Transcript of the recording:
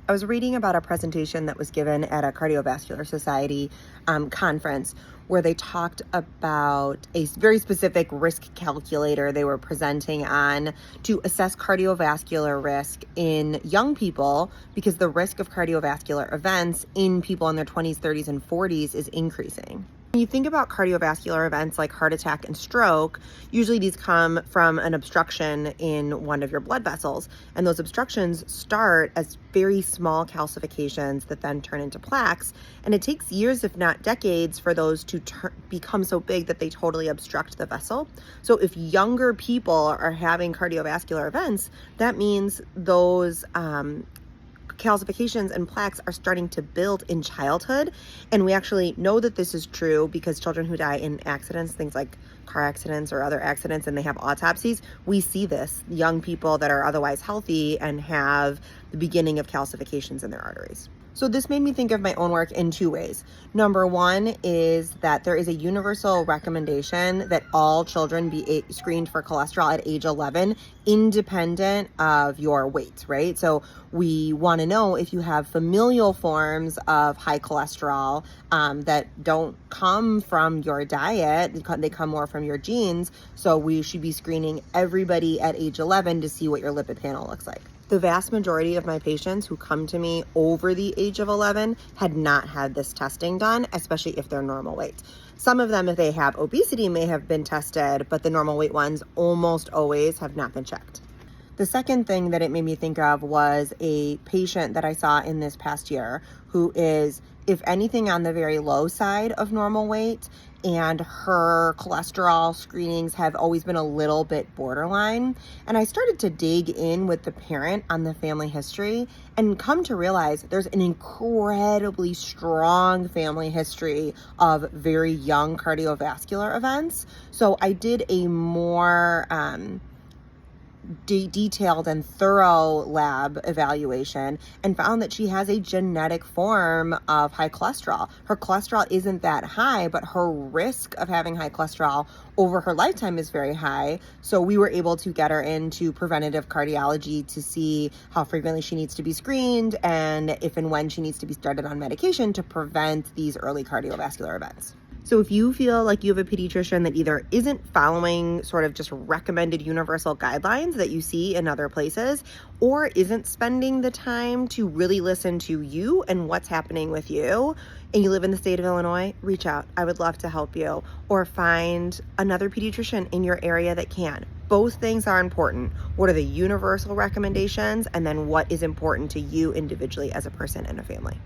I was reading about a presentation that was given at a cardiovascular society conference where they talked about a very specific risk calculator they were presenting on to assess cardiovascular risk in young people because the risk of cardiovascular events in people in their 20s, 30s, and 40s is increasing. When you think about cardiovascular events like heart attack and stroke, usually these come from an obstruction in one of your blood vessels. And those obstructions start as very small calcifications that then turn into plaques. And it takes years, if not decades, for those to become so big that they totally obstruct the vessel. So if younger people are having cardiovascular events, that means those calcifications and plaques are starting to build in childhood. And we actually know that this is true because children who die in accidents, things like car accidents or other accidents, and they have autopsies, we see this. Young people that are otherwise healthy and have the beginning of calcifications in their arteries. So this made me think of my own work in two ways. Number one is that there is a universal recommendation that all children be screened for cholesterol at age 11, independent of your weight, right? So we want to know if you have familial forms of high cholesterol that don't come from your diet, they come more from your genes. So we should be screening everybody at age 11 to see what your lipid panel looks like. The vast majority of my patients who come to me over the age of 11 had not had this testing done, especially if they're normal weight. Some of them, if they have obesity, may have been tested, but the normal weight ones almost always have not been checked. The second thing that it made me think of was a patient that I saw in this past year who is, if anything, on the very low side of normal weight, and her cholesterol screenings have always been a little bit borderline. And I started to dig in with the parent on the family history and come to realize there's an incredibly strong family history of very young cardiovascular events. So I did a more detailed and thorough lab evaluation and found that she has a genetic form of high cholesterol. Her cholesterol isn't that high, but her risk of having high cholesterol over her lifetime is very high. So we were able to get her into preventative cardiology to see how frequently she needs to be screened and if and when she needs to be started on medication to prevent these early cardiovascular events. So if you feel like you have a pediatrician that either isn't following sort of just recommended universal guidelines that you see in other places, or isn't spending the time to really listen to you and what's happening with you, and you live in the state of Illinois, reach out. I would love to help you, or find another pediatrician in your area that can. Both things are important. What are the universal recommendations, and then what is important to you individually as a person and a family?